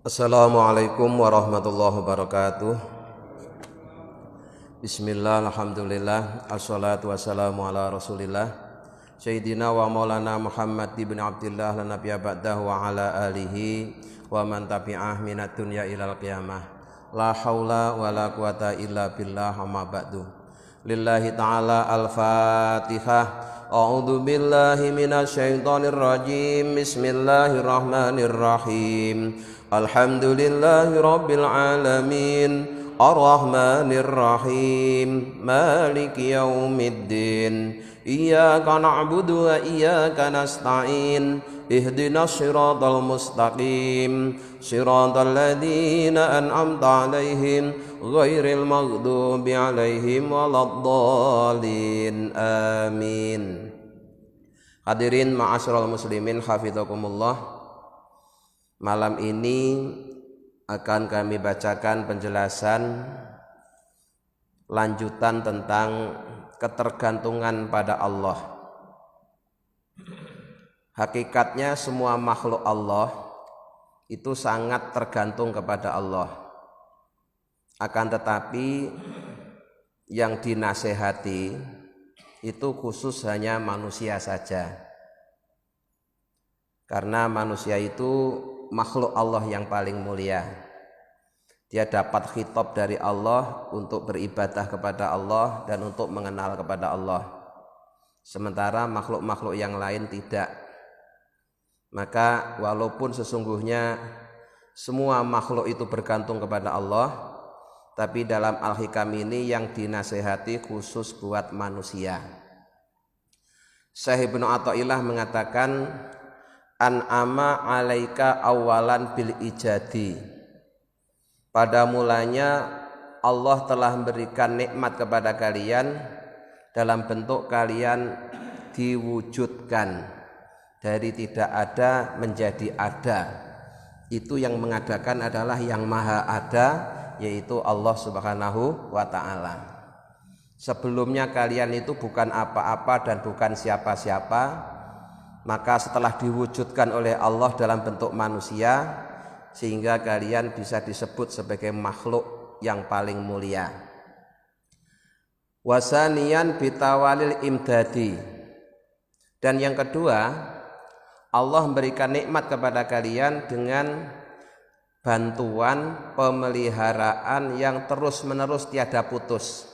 Assalamualaikum warahmatullahi wabarakatuh. Bismillah, alhamdulillah, assalatu wassalamu ala rasulillah Sayyidina wa maulana Muhammad ibn Abdillah lan nabiyya ba'dahu wa ala alihi wa man tabi'ah minat dunya ilal qiyamah. La haula wa la quwata illa billah amma ba'du. Lillahi ta'ala al-fatihah. A'udzu billahi minasyaitonir rajim. Bismillahirrahmanirrahim. Alhamdulillahi rabbil alamin. Ar-Rahmanir Rahim. Maliki yaumiddin. Iyyaka na'budu wa iyyaka nasta'in. Ihdinas siratal mustaqim. Siratal ladzina an'amta 'alaihim ghairil maghdubi 'alaihim waladdallin. Amin. Hadirin ma'asyiral muslimin hafizakumullah. Malam ini akan kami bacakan penjelasan lanjutan tentang ketergantungan pada Allah. Hakikatnya semua makhluk Allah itu sangat tergantung kepada Allah. Akan tetapi yang dinasehati itu khusus hanya manusia saja. Karena manusia itu makhluk Allah yang paling mulia. Dia dapat khitab dari Allah untuk beribadah kepada Allah dan untuk mengenal kepada Allah. Sementara makhluk-makhluk yang lain tidak. Maka walaupun sesungguhnya semua makhluk itu bergantung kepada Allah, tapi dalam Al-Hikam ini yang dinasehati khusus buat manusia. Syekh Ibnu Athaillah mengatakan, an'ama alaika awalan bil ijadi. Pada mulanya Allah telah memberikan nikmat kepada kalian dalam bentuk kalian diwujudkan dari tidak ada menjadi ada. Itu yang mengadakan adalah yang maha ada, yaitu Allah Subhanahu wa ta'ala. Sebelumnya kalian itu bukan apa-apa dan bukan siapa-siapa. Maka setelah diwujudkan oleh Allah dalam bentuk manusia, sehingga kalian bisa disebut sebagai makhluk yang paling mulia. Wasaniyan bitawalil imdadi. Dan yang kedua, Allah memberikan nikmat kepada kalian dengan bantuan pemeliharaan yang terus-menerus tiada putus.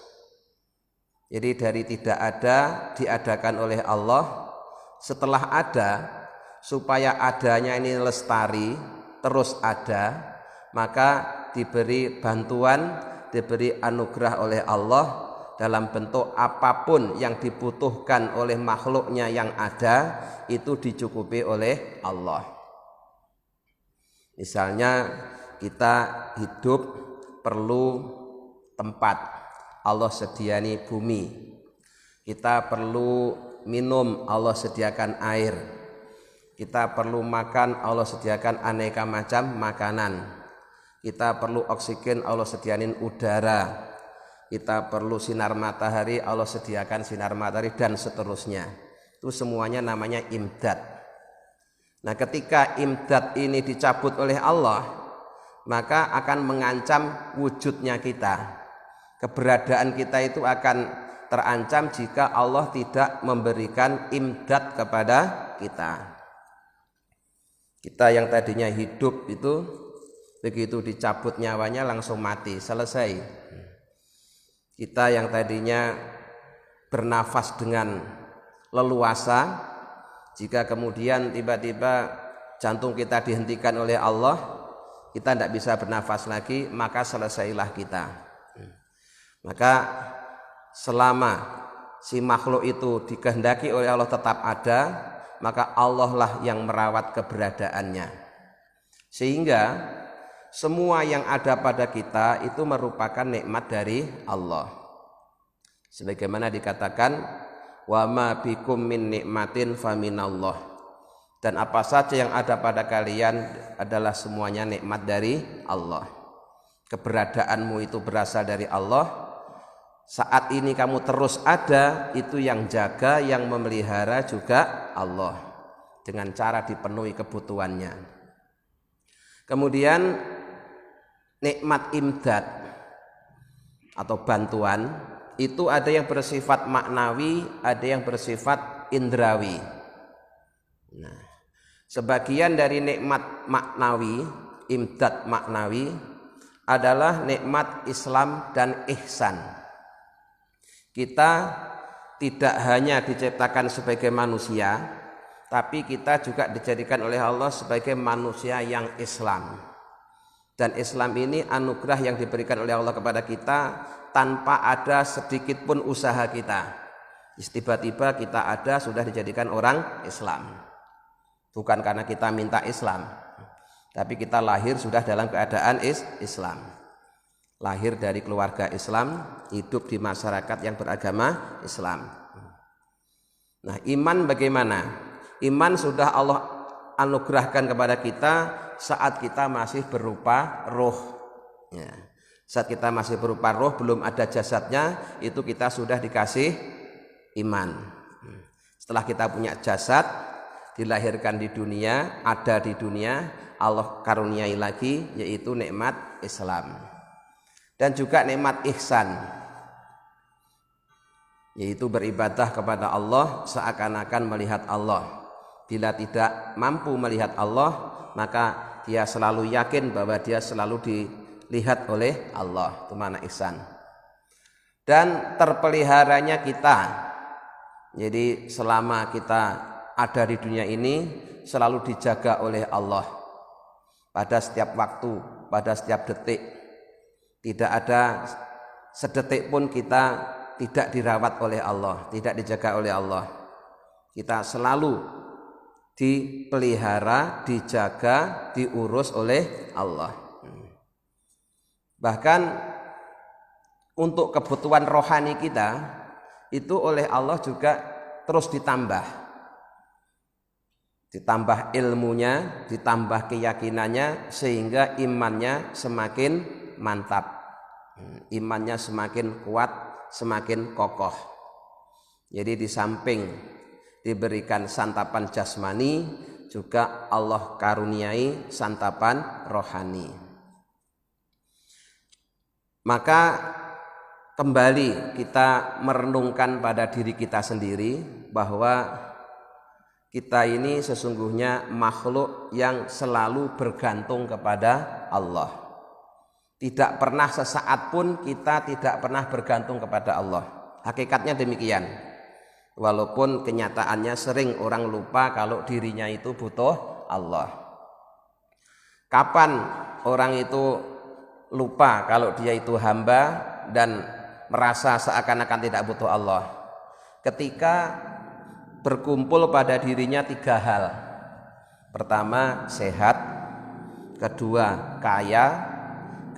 Jadi dari tidak ada diadakan oleh Allah. Setelah ada, supaya adanya ini lestari, terus ada, maka diberi bantuan, diberi anugerah oleh Allah dalam bentuk apapun yang dibutuhkan oleh makhluknya yang ada, itu dicukupi oleh Allah. Misalnya kita hidup perlu tempat, Allah sediani bumi. Kita perlu minum, Allah sediakan air. Kita perlu makan, Allah sediakan aneka macam makanan. Kita perlu oksigen, Allah sediain udara. Kita perlu sinar matahari, Allah sediakan sinar matahari, dan seterusnya. Itu semuanya namanya imdad. Nah, ketika imdad ini dicabut oleh Allah, maka akan mengancam wujudnya kita. Keberadaan kita itu akan terancam jika Allah tidak memberikan imdad kepada kita. Kita yang tadinya hidup itu begitu dicabut nyawanya langsung mati, selesai. Kita yang tadinya bernafas dengan leluasa, jika kemudian tiba-tiba jantung kita dihentikan oleh Allah, kita tidak bisa bernafas lagi, maka selesailah kita. Maka selama si makhluk itu dikehendaki oleh Allah tetap ada, maka Allah lah yang merawat keberadaannya. Sehingga semua yang ada pada kita itu merupakan nikmat dari Allah. Sebagaimana dikatakan, wa ma bikum min nikmatin faminallah. Dan apa saja yang ada pada kalian adalah semuanya nikmat dari Allah. Keberadaanmu itu berasal dari Allah. Saat ini kamu terus ada, itu yang jaga, yang memelihara juga Allah, dengan cara dipenuhi kebutuhannya. Kemudian nikmat imdad atau bantuan itu ada yang bersifat maknawi, ada yang bersifat indrawi. Nah, sebagian dari nikmat maknawi, imdad maknawi adalah nikmat Islam dan ihsan. Kita tidak hanya diciptakan sebagai manusia, tapi kita juga dijadikan oleh Allah sebagai manusia yang Islam. Dan Islam ini anugerah yang diberikan oleh Allah kepada kita tanpa ada sedikit pun usaha kita. Tiba-tiba kita ada sudah dijadikan orang Islam. Bukan karena kita minta Islam, tapi kita lahir sudah dalam keadaan Islam. Lahir dari keluarga Islam, hidup di masyarakat yang beragama Islam. Nah, iman bagaimana? Iman sudah Allah anugerahkan kepada kita saat kita masih berupa roh. Ya. Saat kita masih berupa roh, belum ada jasadnya, itu kita sudah dikasih iman. Setelah kita punya jasad, dilahirkan di dunia, ada di dunia, Allah karuniai lagi, yaitu nikmat Islam. Dan juga nikmat ihsan, yaitu beribadah kepada Allah seakan-akan melihat Allah. Bila tidak mampu melihat Allah, maka dia selalu yakin bahwa dia selalu dilihat oleh Allah. Itu makna ihsan. Dan terpeliharanya kita. Jadi selama kita ada di dunia ini selalu dijaga oleh Allah. Pada setiap waktu, pada setiap detik. Tidak ada sedetik pun kita tidak dirawat oleh Allah, tidak dijaga oleh Allah. Kita selalu dipelihara, dijaga, diurus oleh Allah. Bahkan untuk kebutuhan rohani kita itu oleh Allah juga terus ditambah ilmunya, ditambah keyakinannya, sehingga imannya semakin mantap, imannya semakin kuat, semakin kokoh. Jadi di samping diberikan santapan jasmani, juga Allah karuniai santapan rohani. Maka kembali kita merenungkan pada diri kita sendiri bahwa kita ini sesungguhnya makhluk yang selalu bergantung kepada Allah. Tidak pernah sesaat pun kita tidak pernah bergantung kepada Allah. Hakikatnya demikian. Walaupun kenyataannya sering orang lupa kalau dirinya itu butuh Allah. Kapan orang itu lupa kalau dia itu hamba dan merasa seakan-akan tidak butuh Allah? Ketika berkumpul pada dirinya 3 hal. Pertama, sehat. Kedua, kaya.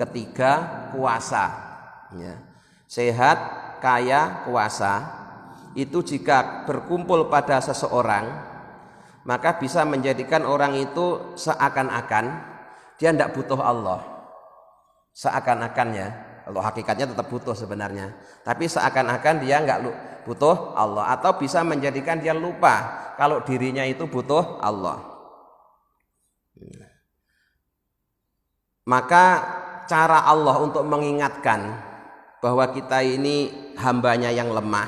Ketiga, kuasa. Ya. Sehat, kaya, kuasa. Itu jika berkumpul pada seseorang, maka bisa menjadikan orang itu seakan-akan dia tidak butuh Allah. Seakan-akan ya, kalau hakikatnya tetap butuh sebenarnya, tapi seakan-akan dia nggak butuh Allah, atau bisa menjadikan dia lupa kalau dirinya itu butuh Allah. Maka cara Allah untuk mengingatkan bahwa kita ini hambanya yang lemah,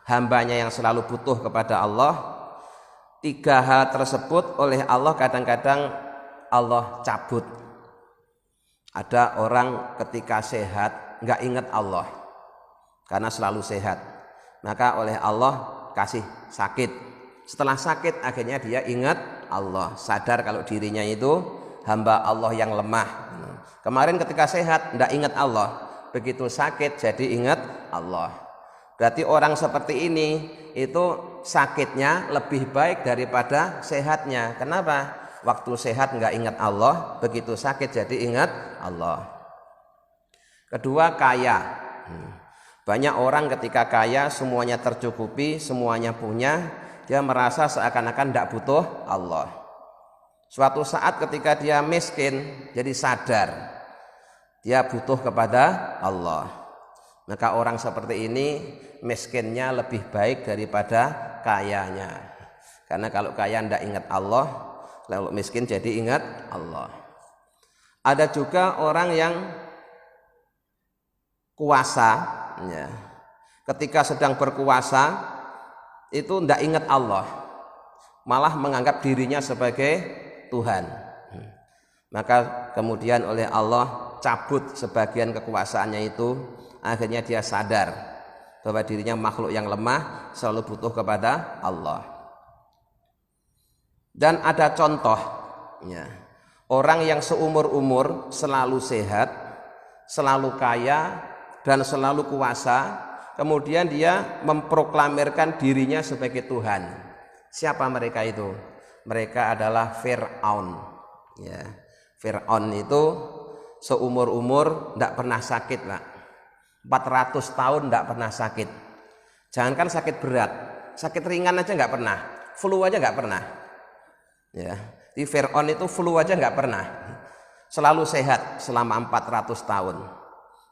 hambanya yang selalu butuh kepada Allah, 3 hal tersebut oleh Allah kadang-kadang Allah cabut. Ada orang ketika sehat nggak ingat Allah karena selalu sehat, maka oleh Allah kasih sakit. Setelah sakit akhirnya dia ingat Allah, sadar kalau dirinya itu hamba Allah yang lemah. Kemarin ketika sehat nggak ingat Allah, begitu sakit jadi ingat Allah. Berarti orang seperti ini itu sakitnya lebih baik daripada sehatnya. Kenapa? Waktu sehat nggak ingat Allah, begitu sakit jadi ingat Allah. Kedua, kaya. Banyak orang ketika kaya semuanya tercukupi, semuanya punya, dia merasa seakan-akan tidak butuh Allah. Suatu saat ketika dia miskin, jadi sadar dia butuh kepada Allah. Maka orang seperti ini miskinnya lebih baik daripada kayanya. Karena kalau kaya tidak ingat Allah, kalau miskin jadi ingat Allah. Ada juga orang yang kuasa, ya. Ketika sedang berkuasa itu tidak ingat Allah, malah menganggap dirinya sebagai Tuhan. Maka kemudian oleh Allah cabut sebagian kekuasaannya itu, akhirnya dia sadar bahwa dirinya makhluk yang lemah, selalu butuh kepada Allah. Dan ada contoh, ya, orang yang seumur-umur selalu sehat, selalu kaya, dan selalu kuasa, kemudian dia memproklamirkan dirinya sebagai Tuhan. Siapa mereka itu? Mereka adalah Fir'aun. Ya, Fir'aun itu seumur-umur tidak pernah sakit, Pak. 400 tahun tidak pernah sakit. Jangankan sakit berat, sakit ringan aja nggak pernah, flu aja nggak pernah. Ya, di Fir'aun itu flu aja nggak pernah, selalu sehat selama 400 tahun.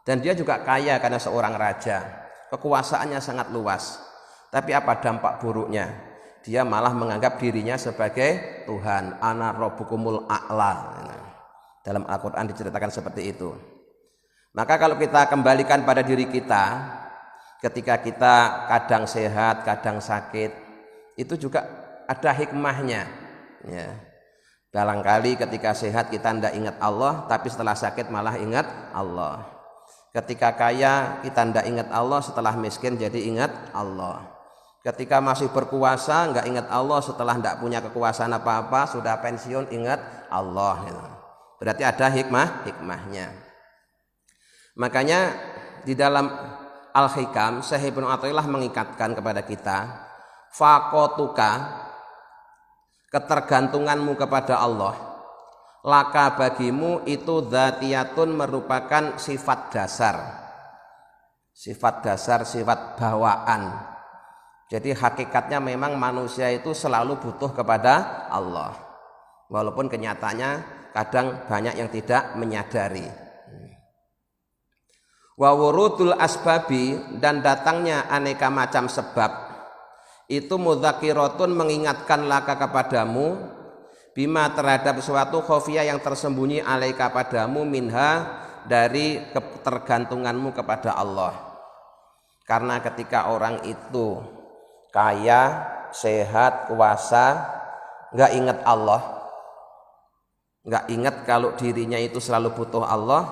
Dan dia juga kaya karena seorang raja, kekuasaannya sangat luas. Tapi apa dampak buruknya? Dia malah menganggap dirinya sebagai Tuhan. Ana rabbukumul a'la. Dalam Al-Quran diceritakan seperti itu. Maka kalau kita kembalikan pada diri kita, ketika kita kadang sehat, kadang sakit, itu juga ada hikmahnya. Ya. Barangkali ketika sehat kita tidak ingat Allah, tapi setelah sakit malah ingat Allah. Ketika kaya kita tidak ingat Allah, setelah miskin jadi ingat Allah. Ketika masih berkuasa nggak ingat Allah, setelah tidak punya kekuasaan apa-apa, sudah pensiun ingat Allah. Berarti ada hikmahnya. Makanya di dalam Al-Hikam, Syekh Ibnu Athaillah mengikatkan kepada kita, faqotuka, ketergantunganmu kepada Allah, laka bagimu itu dzatiyatun, merupakan sifat dasar, sifat bawaan. Jadi hakikatnya memang manusia itu selalu butuh kepada Allah, walaupun kenyataannya kadang banyak yang tidak menyadari. Wa wurudul asbabi, dan datangnya aneka macam sebab itu mudzakiratun, mengingatkan laka kepadamu, bima, terhadap suatu khofiyah yang tersembunyi, alaika padamu, minha, dari ketergantunganmu kepada Allah. Karena ketika orang itu kaya, sehat, kuasa, nggak ingat Allah, nggak ingat kalau dirinya itu selalu butuh Allah,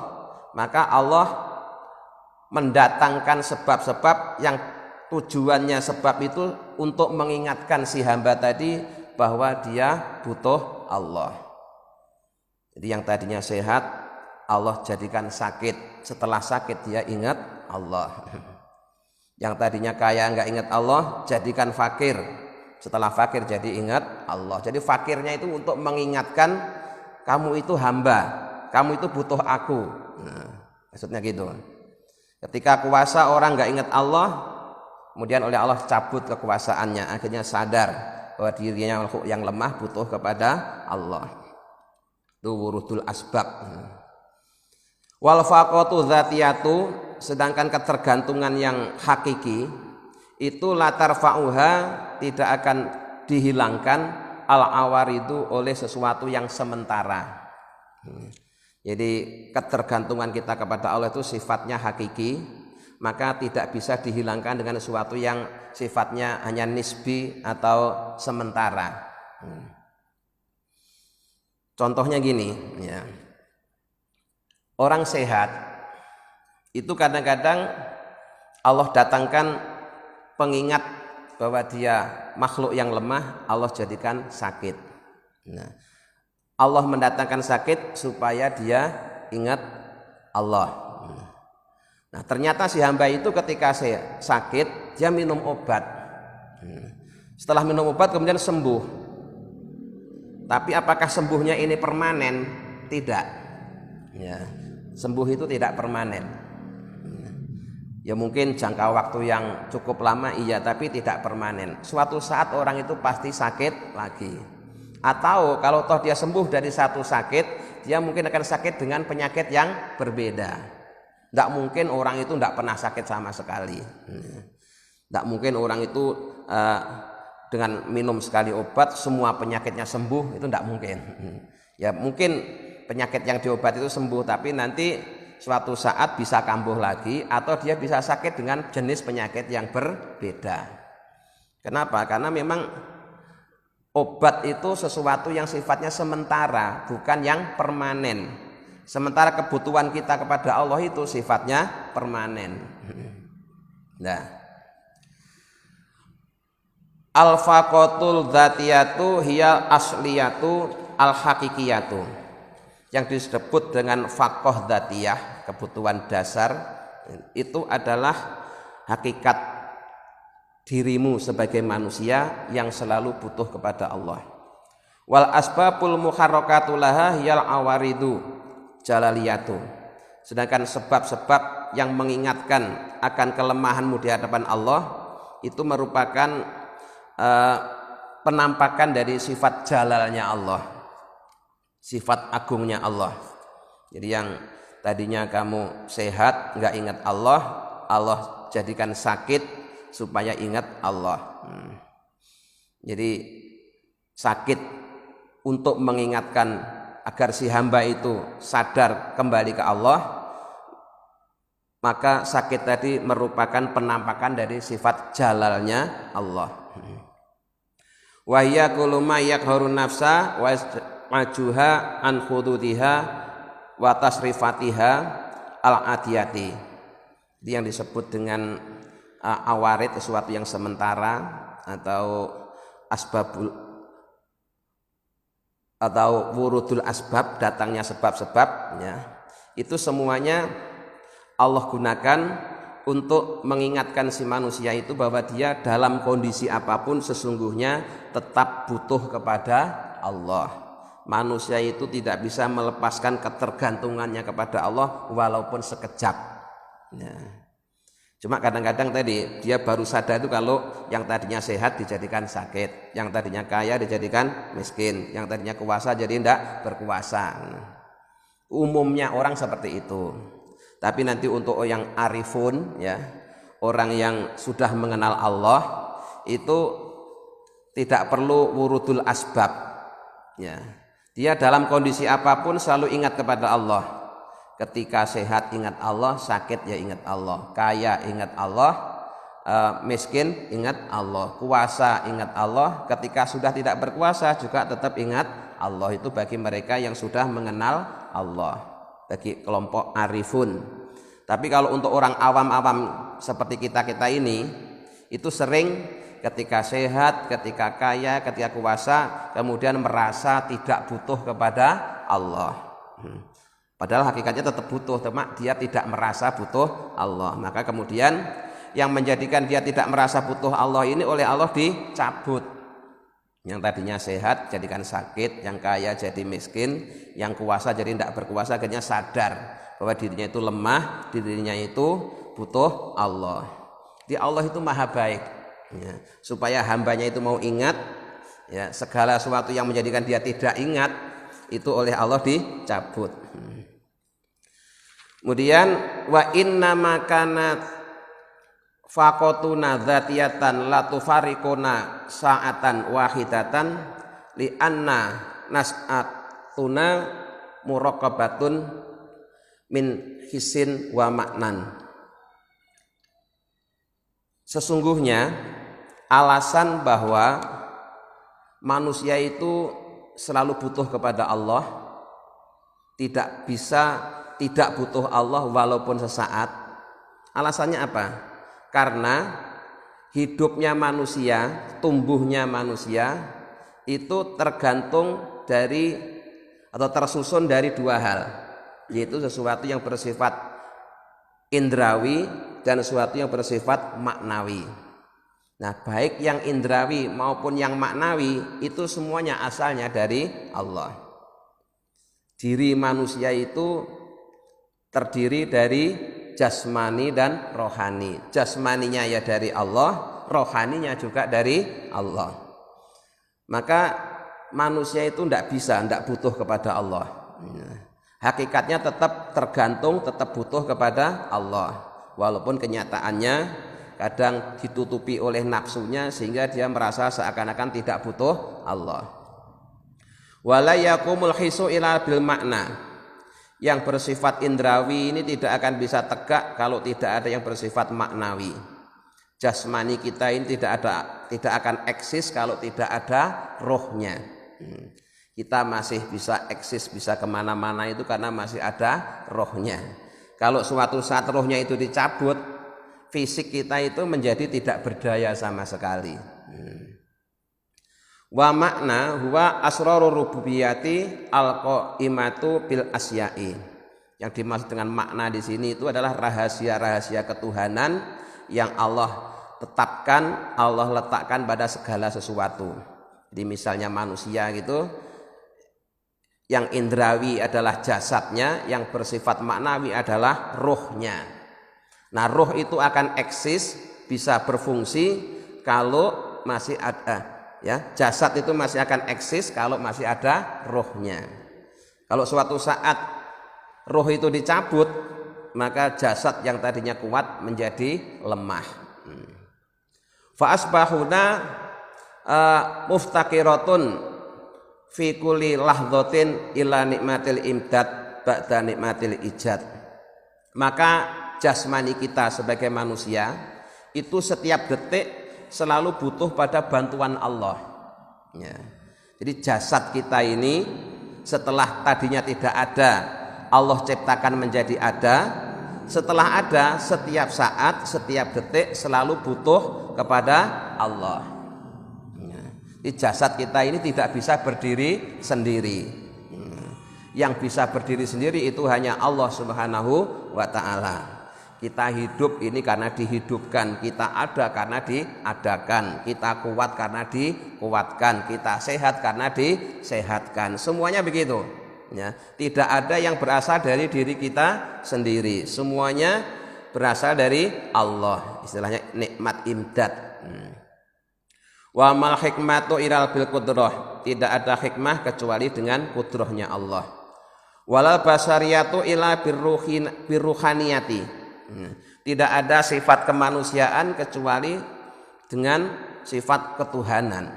maka Allah mendatangkan sebab-sebab yang tujuannya sebab itu untuk mengingatkan si hamba tadi bahwa dia butuh Allah. Jadi yang tadinya sehat, Allah jadikan sakit, setelah sakit dia ingat Allah. Yang tadinya kaya nggak ingat Allah, jadikan fakir, setelah fakir jadi ingat Allah. Jadi fakirnya itu untuk mengingatkan kamu itu hamba, kamu itu butuh aku. Maksudnya gitu. Ketika kuasa orang nggak ingat Allah, kemudian oleh Allah cabut kekuasaannya, akhirnya sadar bahwa dirinya yang lemah butuh kepada Allah. Itu wurudul asbab. Wal faqatu dzatiyatu, sedangkan ketergantungan yang hakiki itu latar fa'uha, tidak akan dihilangkan al awaridu, oleh sesuatu yang sementara. Jadi ketergantungan kita kepada Allah itu sifatnya hakiki, maka tidak bisa dihilangkan dengan sesuatu yang sifatnya hanya nisbi atau sementara. Contohnya gini, ya. Orang sehat itu kadang-kadang Allah datangkan pengingat bahwa dia makhluk yang lemah, Allah jadikan sakit. Nah, Allah mendatangkan sakit supaya dia ingat Allah. Nah, ternyata si hamba itu ketika sakit dia minum obat. Setelah minum obat kemudian sembuh. Tapi apakah sembuhnya ini permanen? Tidak. Ya, sembuh itu tidak permanen. Ya mungkin jangka waktu yang cukup lama iya, tapi tidak permanen. Suatu saat orang itu pasti sakit lagi. Atau kalau toh dia sembuh dari satu sakit, dia mungkin akan sakit dengan penyakit yang berbeda. Tidak mungkin orang itu tidak pernah sakit sama sekali. Tidak mungkin orang itu dengan minum sekali obat semua penyakitnya sembuh, itu tidak mungkin. Ya mungkin penyakit yang diobati itu sembuh, tapi nanti suatu saat bisa kambuh lagi atau dia bisa sakit dengan jenis penyakit yang berbeda. Kenapa? Karena memang obat itu sesuatu yang sifatnya sementara, bukan yang permanen. Sementara kebutuhan kita kepada Allah itu sifatnya permanen. Nah, al-faqatul dzatiyatu hiyal asliyatu al-haqiqiyatu. Yang disebut dengan faqah dzatiyah, kebutuhan dasar, itu adalah hakikat dirimu sebagai manusia yang selalu butuh kepada Allah. Wal asbabul muharrakatu laha hiyal awaridu jalaliyatu. Sedangkan sebab-sebab yang mengingatkan akan kelemahanmu di hadapan Allah itu merupakan penampakan dari sifat jalalnya Allah, sifat agungnya Allah. Jadi yang tadinya kamu sehat nggak ingat Allah, Allah jadikan sakit supaya ingat Allah. Jadi sakit untuk mengingatkan agar si hamba itu sadar kembali ke Allah, maka sakit tadi merupakan penampakan dari sifat jalalnya Allah. Wa hiya kullu ma yaqharu nafsa wa majuha an khududiha wa tasrifatiha al-adiyati. Jadi yang disebut dengan awarid, sesuatu yang sementara, atau asbabul atau wurudul asbab, datangnya sebab-sebab, ya, itu semuanya Allah gunakan untuk mengingatkan si manusia itu bahwa dia dalam kondisi apapun sesungguhnya tetap butuh kepada Allah. Manusia itu tidak bisa melepaskan ketergantungannya kepada Allah walaupun sekejap. Ya. Cuma kadang-kadang tadi dia baru sadar itu kalau yang tadinya sehat dijadikan sakit, yang tadinya kaya dijadikan miskin, yang tadinya kuasa jadi tidak berkuasa. Umumnya orang seperti itu. Tapi nanti untuk yang arifun, ya, orang yang sudah mengenal Allah itu tidak perlu wurudul asbab. Ya. Dia dalam kondisi apapun selalu ingat kepada Allah. Ketika sehat ingat Allah, sakit ya ingat Allah, kaya ingat Allah, miskin ingat Allah, kuasa ingat Allah. Ketika sudah tidak berkuasa juga tetap ingat Allah. Itu bagi mereka yang sudah mengenal Allah, bagi kelompok arifun. Tapi kalau untuk orang awam-awam seperti kita ini, itu sering ketika sehat, ketika kaya, ketika kuasa, kemudian merasa tidak butuh kepada Allah. Padahal hakikatnya tetap butuh, cuma dia tidak merasa butuh Allah. Maka kemudian yang menjadikan dia tidak merasa butuh Allah ini oleh Allah dicabut. Yang tadinya sehat jadikan sakit, yang kaya jadi miskin, yang kuasa jadi tidak berkuasa. Akhirnya sadar bahwa dirinya itu lemah, dirinya itu butuh Allah. Di Allah itu maha baik, ya, supaya hambanya itu mau ingat, ya, segala sesuatu yang menjadikan dia tidak ingat itu oleh Allah dicabut. Kemudian wa inna makanat faqatuna dzatiyatan la tufariquna sa'atan wahidatan li anna nas'atuna muraqabatun min hisin wa maknan. Sesungguhnya alasan bahwa manusia itu selalu butuh kepada Allah, tidak bisa tidak butuh Allah walaupun sesaat. Alasannya apa? Karena hidupnya manusia, tumbuhnya manusia itu tergantung dari atau tersusun dari dua hal, yaitu sesuatu yang bersifat indrawi dan sesuatu yang bersifat maknawi. Nah, baik yang indrawi maupun yang maknawi itu semuanya asalnya dari Allah. Diri manusia itu terdiri dari jasmani dan rohani. Jasmaninya ya dari Allah, rohaninya juga dari Allah. Maka manusia itu tidak bisa, tidak butuh kepada Allah. Hakikatnya tetap tergantung, tetap butuh kepada Allah. Walaupun kenyataannya kadang ditutupi oleh nafsunya sehingga dia merasa seakan-akan tidak butuh Allah. Wala yakumul hisu ila bil makna. Yang bersifat indrawi ini tidak akan bisa tegak kalau tidak ada yang bersifat maknawi. Jasmani kita ini tidak akan eksis kalau tidak ada rohnya. Kita masih bisa eksis, bisa kemana-mana itu karena masih ada rohnya. Kalau suatu saat rohnya itu dicabut, fisik kita itu menjadi tidak berdaya sama sekali. Wa makna huwa asrarur rububiyyati alqaimatu bil asya'i. Yang dimaksud dengan makna di sini itu adalah rahasia-rahasia ketuhanan yang Allah tetapkan, Allah letakkan pada segala sesuatu. Jadi misalnya manusia gitu, yang indrawi adalah jasadnya, yang bersifat maknawi adalah rohnya. Nah, roh itu akan eksis, bisa berfungsi kalau masih ada, ya. Jasad itu masih akan eksis kalau masih ada rohnya. Kalau suatu saat roh itu dicabut, maka jasad yang tadinya kuat menjadi lemah. Fa asbahuna muftaqiratun fi kulli lahdhatin ila nikmatil imdad ba'da nikmatil ijad. Maka jasmani kita sebagai manusia itu setiap detik selalu butuh pada bantuan Allah, ya. Jadi jasad kita ini setelah tadinya tidak ada, Allah ciptakan menjadi ada. Setelah ada, setiap saat, setiap detik selalu butuh kepada Allah. Jadi jasad kita ini tidak bisa berdiri sendiri. Yang bisa berdiri sendiri itu hanya Allah Subhanahu wa ta'ala. Kita hidup ini karena dihidupkan, kita ada karena diadakan, kita kuat karena dikuatkan, kita sehat karena disehatkan. Semuanya begitu. Ya, tidak ada yang berasal dari diri kita sendiri, semuanya berasal dari Allah, istilahnya nikmat imdad. Wa mal hikmatu ilal bil qudrah, tidak ada hikmah kecuali dengan kudrahnya Allah. Walal basariyatu ila birruhaniyati, tidak ada sifat kemanusiaan kecuali dengan sifat ketuhanan.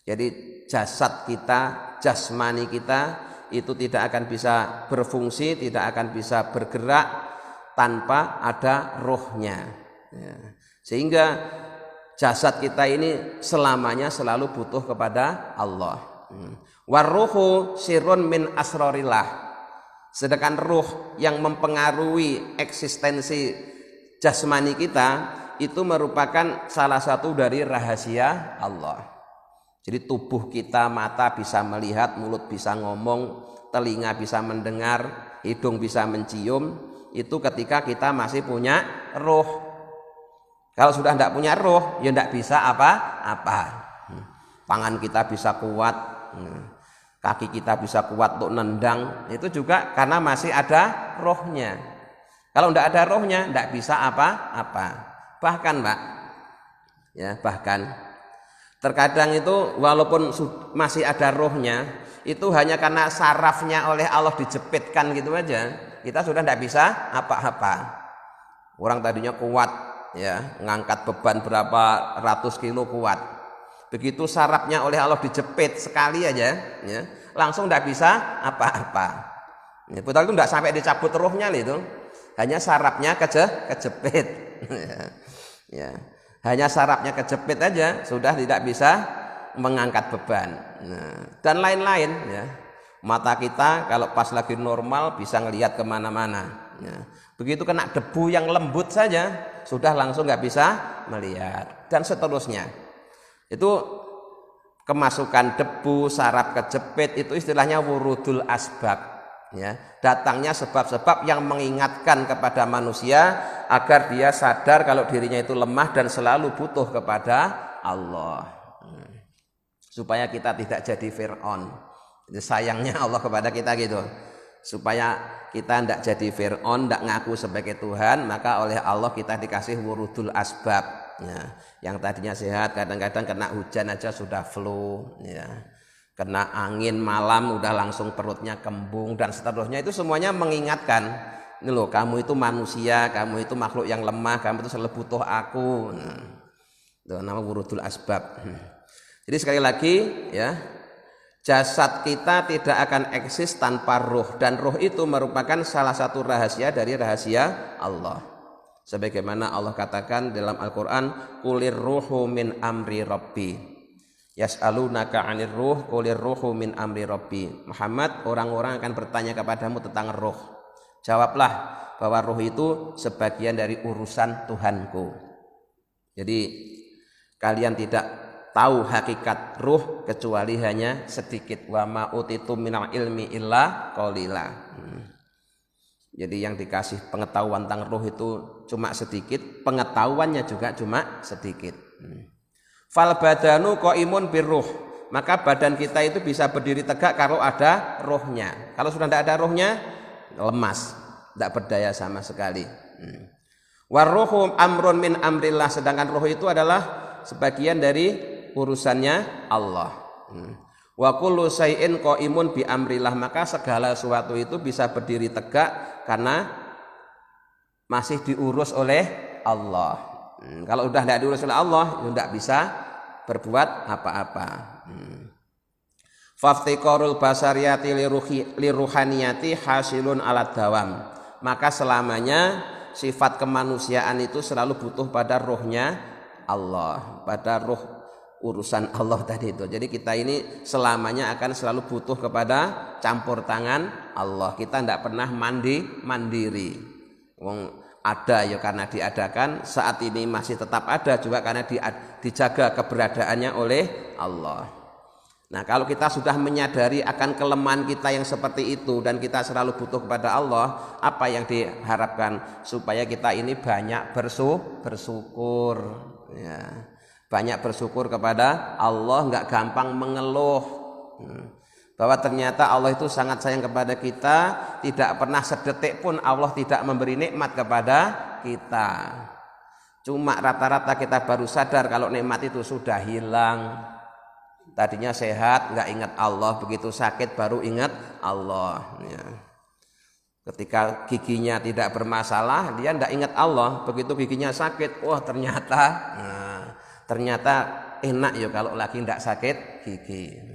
Jadi jasad kita, jasmani kita itu tidak akan bisa berfungsi, tidak akan bisa bergerak tanpa ada rohnya, ya. Sehingga jasad kita ini selamanya selalu butuh kepada Allah. Warruhu sirrun min asrarillah. Sedangkan ruh yang mempengaruhi eksistensi jasmani kita itu merupakan salah satu dari rahasia Allah. Jadi tubuh kita, mata bisa melihat, mulut bisa ngomong, telinga bisa mendengar, hidung bisa mencium, itu ketika kita masih punya roh. Kalau sudah tidak punya roh, ya tidak bisa apa-apa. Tangan kita bisa kuat, kaki kita bisa kuat untuk nendang, itu juga karena masih ada rohnya. Kalau tidak ada rohnya, tidak bisa apa-apa. Bahkan Pak, ya bahkan terkadang itu walaupun masih ada rohnya, itu hanya karena sarafnya oleh Allah dijepitkan gitu aja, kita sudah tidak bisa apa-apa. Orang tadinya kuat, ya, ngangkat beban berapa ratus kilo kuat. Begitu sarafnya oleh Allah dijepit sekali aja, ya, langsung tidak bisa apa-apa. Ya, betul itu tidak sampai dicabut rohnya itu, hanya sarafnya kejepit. Ya. Hanya sarafnya kejepit aja sudah tidak bisa mengangkat beban. Nah, dan lain-lain, ya. Mata kita kalau pas lagi normal bisa ngelihat kemana-mana. Ya. Begitu kena debu yang lembut saja sudah langsung nggak bisa melihat dan seterusnya. Itu kemasukan debu, saraf kejepit itu istilahnya wurudul asbab. Ya, datangnya sebab-sebab yang mengingatkan kepada manusia agar dia sadar kalau dirinya itu lemah dan selalu butuh kepada Allah, supaya kita tidak jadi Fir'aun. Sayangnya Allah kepada kita gitu, supaya kita tidak jadi Fir'aun, tidak ngaku sebagai Tuhan, maka oleh Allah kita dikasih wurudul asbab, ya. Yang tadinya sehat kadang-kadang kena hujan aja sudah flu, ya. Kena angin malam udah langsung perutnya kembung dan seterusnya. Itu semuanya mengingatkan, ini loh, kamu itu manusia, kamu itu makhluk yang lemah, kamu itu selalu butuh aku. Itu nama wurudul asbab. Jadi sekali lagi, ya, Jasad kita tidak akan eksis tanpa ruh, dan ruh itu merupakan salah satu rahasia dari rahasia Allah. Sebagaimana Allah katakan dalam Al-Qur'an, "Qulir ruhu min amri rabbi." Yas'alunaka 'anir ruh, qulir ruhu min amri rabbi. Muhammad, orang-orang akan bertanya kepadamu tentang ruh. Jawablah bahwa ruh itu sebagian dari urusan Tuhanku. Jadi kalian tidak tahu hakikat ruh kecuali hanya sedikit. Wa ma utitum minal ilmi illa qalila. Jadi yang dikasih pengetahuan tentang ruh itu cuma sedikit, pengetahuannya juga cuma sedikit. Fal badanu qaimun birruh. Maka badan kita itu bisa berdiri tegak kalau ada rohnya. Kalau sudah tidak ada rohnya, lemas, tidak berdaya sama sekali. Warruhum amrun min amrillah, sedangkan roh itu adalah sebagian dari urusannya Allah. Wa kullu syai'in qaimun bi amrillah, maka segala sesuatu itu bisa berdiri tegak karena masih diurus oleh Allah. Kalau sudah tidak diurus oleh Allah, itu tidak bisa berbuat apa-apa. Faftiqarul basariyati liruhaniyati hasilun ala dawam. Maka selamanya sifat kemanusiaan itu selalu butuh pada rohnya Allah, pada roh urusan Allah tadi itu. Jadi kita ini selamanya akan selalu butuh kepada campur tangan Allah. Kita tidak pernah mandiri. Ada ya karena diadakan, saat ini masih tetap ada juga karena dijaga keberadaannya oleh Allah. Nah, kalau kita sudah menyadari akan kelemahan kita yang seperti itu dan kita selalu butuh kepada Allah, apa yang diharapkan? Supaya kita ini banyak bersyukur ya. Banyak bersyukur kepada Allah, enggak gampang mengeluh. Bahwa ternyata Allah itu sangat sayang kepada kita, tidak pernah sedetik pun Allah tidak memberi nikmat kepada kita. Cuma rata-rata kita baru sadar kalau nikmat itu sudah hilang. Tadinya sehat nggak ingat Allah, begitu sakit baru ingat Allah. Ya. Ketika giginya tidak bermasalah, dia nggak ingat Allah. Begitu giginya sakit, wah ternyata enak ya kalau lagi nggak sakit gigi.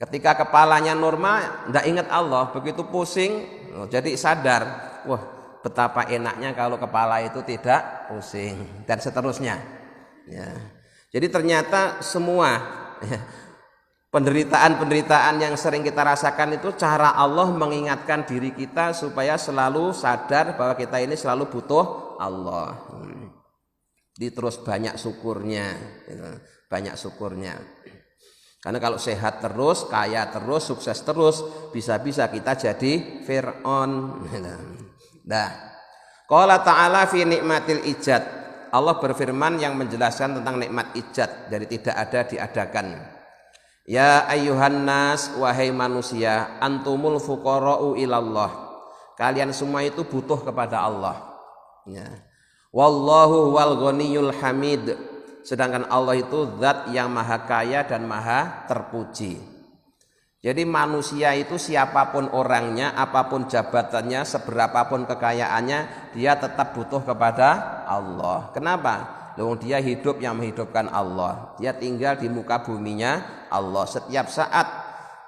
Ketika kepalanya normal, tidak ingat Allah, begitu pusing, jadi sadar, wah betapa enaknya kalau kepala itu tidak pusing, dan seterusnya. Ya. Jadi ternyata semua penderitaan-penderitaan yang sering kita rasakan itu cara Allah mengingatkan diri kita supaya selalu sadar bahwa kita ini selalu butuh Allah. Jadi terus banyak syukurnya, banyak syukurnya. Karena kalau sehat terus, kaya terus, sukses terus, bisa-bisa kita jadi Fir'aun. Nah, qala ta'ala fi nikmatil ijad. Allah berfirman yang menjelaskan tentang nikmat ijad, dari tidak ada diadakan. Ya ayyuhan nas, wahai manusia, antumul fuqara'u ilallah. Kalian semua itu butuh kepada Allah. Ya. Wallahu wal ghaniyul hamid. Sedangkan Allah itu zat yang maha kaya dan maha terpuji. Jadi manusia itu siapapun orangnya, apapun jabatannya, seberapapun kekayaannya, dia tetap butuh kepada Allah. Kenapa? Loh, dia hidup yang menghidupkan Allah. Dia tinggal di muka buminya Allah. Setiap saat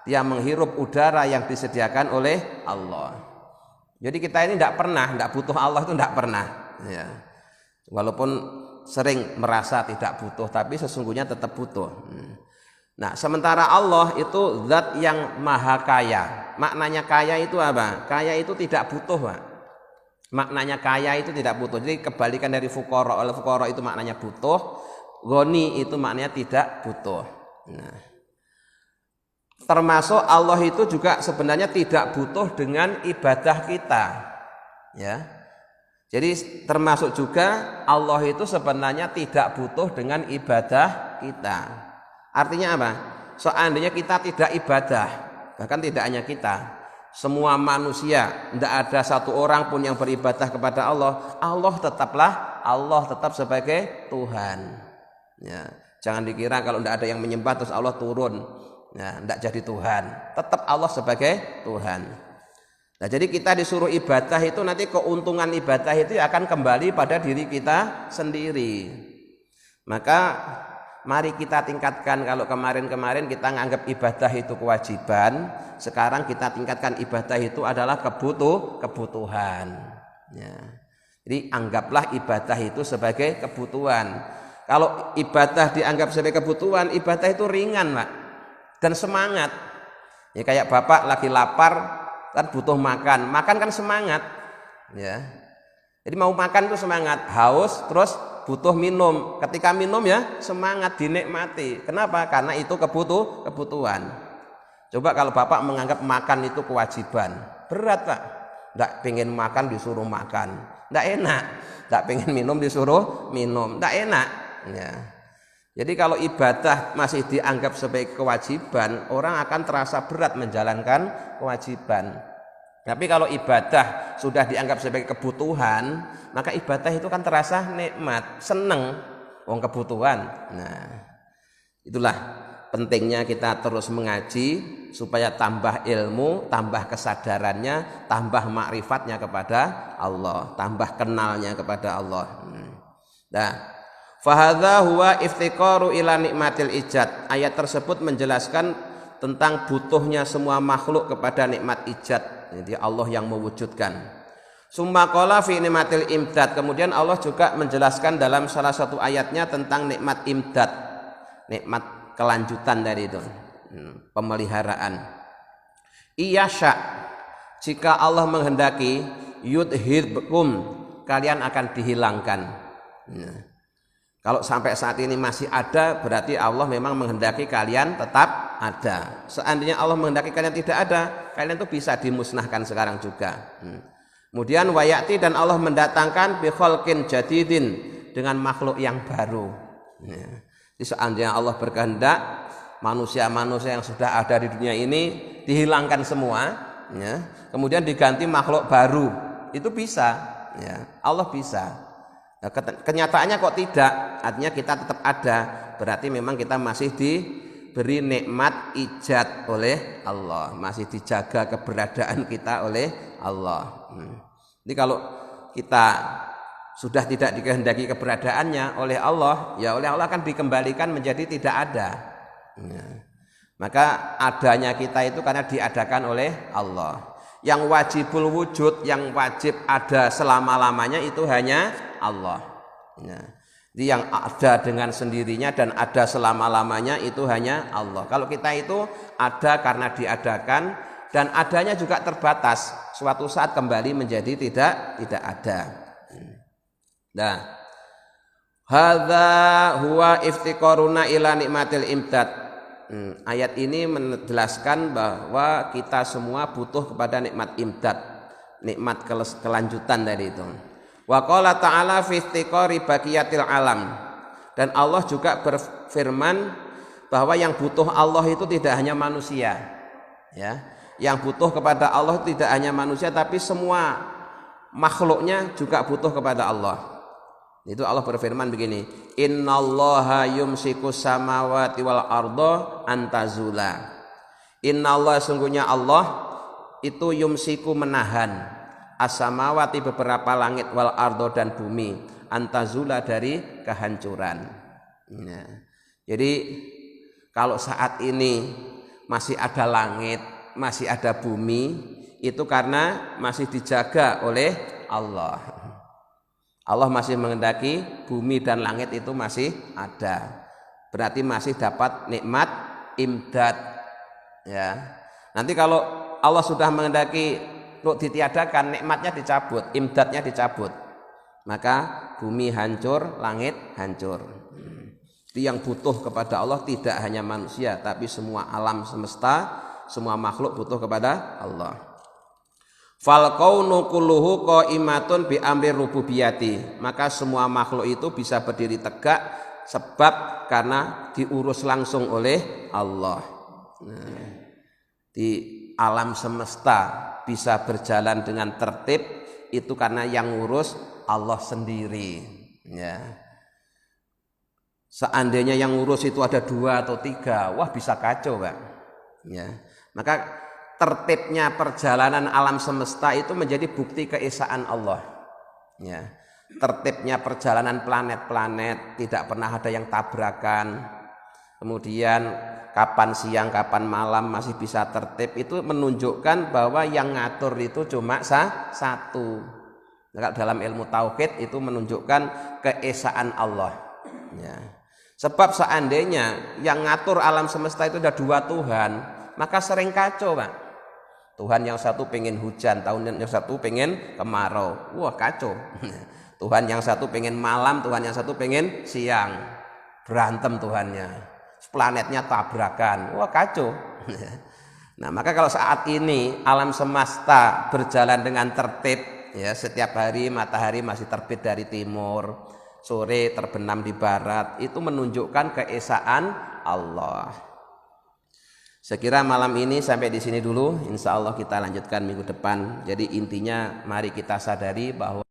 dia menghirup udara yang disediakan oleh Allah. Jadi kita ini tidak butuh Allah itu tidak pernah. Ya. Walaupun sering merasa tidak butuh, tapi sesungguhnya tetap butuh. Nah, sementara Allah itu zat yang maha kaya. Maknanya kaya itu apa? Kaya itu tidak butuh, Pak. Maknanya kaya itu tidak butuh. Jadi kebalikan dari fuqara. Fuqara itu maknanya butuh, ghani itu maknanya tidak butuh. Nah, termasuk Allah itu juga sebenarnya tidak butuh dengan ibadah kita. Ya. Jadi termasuk juga Allah itu sebenarnya tidak butuh dengan ibadah kita. Artinya apa? Seandainya kita tidak ibadah, bahkan tidak hanya kita, semua manusia, tidak ada satu orang pun yang beribadah kepada Allah, Allah tetap sebagai Tuhan. Ya, jangan dikira kalau tidak ada yang menyembah terus Allah turun, ya, tidak jadi Tuhan. Tetap Allah sebagai Tuhan. Nah, jadi kita disuruh ibadah itu nanti keuntungan ibadah itu akan kembali pada diri kita sendiri. Maka Mari kita tingkatkan. Kalau kemarin-kemarin kita nganggap ibadah itu kewajiban, sekarang kita tingkatkan ibadah itu adalah kebutuhan. Ya. Jadi anggaplah ibadah itu sebagai kebutuhan. Kalau ibadah dianggap sebagai kebutuhan, ibadah itu ringan, Pak, dan semangat. Ya kayak bapak lagi lapar kan butuh makan kan semangat. Ya. Jadi mau makan itu semangat, haus terus butuh minum. Ketika minum ya semangat, dinikmati. Kenapa? Karena itu kebutuhan. Coba kalau bapak menganggap makan itu kewajiban, berat, Pak. Nggak pengen makan disuruh makan, nggak enak. Nggak pengen minum disuruh minum, nggak enak. Ya. Jadi kalau ibadah masih dianggap sebagai kewajiban, orang akan terasa berat menjalankan kewajiban. Tapi kalau ibadah sudah dianggap sebagai kebutuhan, maka ibadah itu kan terasa nikmat, seneng, wong kebutuhan. Nah, itulah pentingnya kita terus mengaji supaya tambah ilmu, tambah kesadarannya, tambah makrifatnya kepada Allah, tambah kenalnya kepada Allah. Nah, fahadha huwa iftiqaru ila nikmatil ijad. Ayat tersebut menjelaskan tentang butuhnya semua makhluk kepada nikmat ijad. Jadi Allah yang mewujudkan. Summa qala fi nikmatil imdad. Kemudian Allah juga menjelaskan dalam salah satu ayatnya tentang nikmat imdad, nikmat kelanjutan dari itu, pemeliharaan. Iyasya, jika Allah menghendaki, yudhirkum, kalian akan dihilangkan. Kalau sampai saat ini masih ada, berarti Allah memang menghendaki kalian tetap ada. Seandainya Allah menghendaki kalian tidak ada, kalian itu bisa dimusnahkan sekarang juga. Kemudian wayati, dan Allah mendatangkan bi khalqin jadidin, dengan makhluk yang baru. Jadi seandainya Allah berkehendak, manusia-manusia yang sudah ada di dunia ini dihilangkan semua, kemudian diganti makhluk baru, itu bisa. Allah bisa. Nah, kenyataannya kok tidak, artinya kita tetap ada, berarti memang kita masih diberi nikmat ijad oleh Allah, masih dijaga keberadaan kita oleh Allah. Jadi kalau kita sudah tidak dikehendaki keberadaannya oleh Allah, ya oleh Allah akan dikembalikan menjadi tidak ada. Maka adanya kita itu karena diadakan oleh Allah. Yang wajibul wujud, yang wajib ada selama-lamanya itu hanya Allah. Jadi yang ada dengan sendirinya dan ada selama-lamanya itu hanya Allah. Kalau kita itu ada karena diadakan, dan adanya juga terbatas. Suatu saat kembali menjadi tidak ada. Nah, hadza huwa iftiqaruna ila nikmatil imdad. Ayat ini menjelaskan bahwa kita semua butuh kepada nikmat imdad, nikmat kelanjutan dari itu. Wa qala ta'ala fi iftiqari baqiyatil alam. Dan Allah juga berfirman bahwa yang butuh Allah itu tidak hanya manusia. Ya, yang butuh kepada Allah tidak hanya manusia, tapi semua makhluknya juga butuh kepada Allah. Itu Allah berfirman begini, innallaha yumsikus samawati wal arda antazula. Innallaha, sungguhnya Allah itu yumsiku, menahan, as-samawati, beberapa langit, wal arda, dan bumi, antazula, dari kehancuran. Nah, jadi kalau saat ini masih ada langit, masih ada bumi, itu karena masih dijaga oleh Allah. Allah masih menghendaki bumi dan langit itu masih ada, berarti masih dapat nikmat imdad. Ya, nanti kalau Allah sudah menghendaki untuk ditiadakan, nikmatnya dicabut, imdadnya dicabut, maka bumi hancur, langit hancur. Jadi yang butuh kepada Allah tidak hanya manusia, tapi semua alam semesta, semua makhluk butuh kepada Allah. Fal kaunu kulluhu qaimatun bi amri rububiyati. Maka semua makhluk itu bisa berdiri tegak sebab karena diurus langsung oleh Allah. Di alam semesta bisa berjalan dengan tertib itu karena yang ngurus Allah sendiri. Ya. Seandainya yang ngurus itu ada 2 atau 3, wah bisa kacau, Pak. Ya. Maka tertibnya perjalanan alam semesta itu menjadi bukti keesaan Allah. Ya. tertibnya perjalanan planet-planet, tidak pernah ada yang tabrakan. Kemudian kapan siang, kapan malam masih bisa tertib, itu menunjukkan bahwa yang ngatur itu cuma satu. Nah, dalam ilmu tauhid itu menunjukkan keesaan Allah. Ya. Sebab seandainya yang ngatur alam semesta itu ada dua Tuhan, maka sering kacau, Pak. Tuhan yang satu pengen hujan, Tuhan yang satu pengen kemarau. Wah, kacau. Tuhan yang satu pengen malam, Tuhan yang satu pengen siang. Berantem Tuhannya. Planetnya tabrakan. Wah, kacau. Nah, maka kalau saat ini alam semesta berjalan dengan tertib, ya, setiap hari matahari masih terbit dari timur, sore terbenam di barat, itu menunjukkan keesaan Allah. Sekira malam ini sampai di sini dulu. Insya Allah kita lanjutkan minggu depan. Jadi intinya mari kita sadari bahwa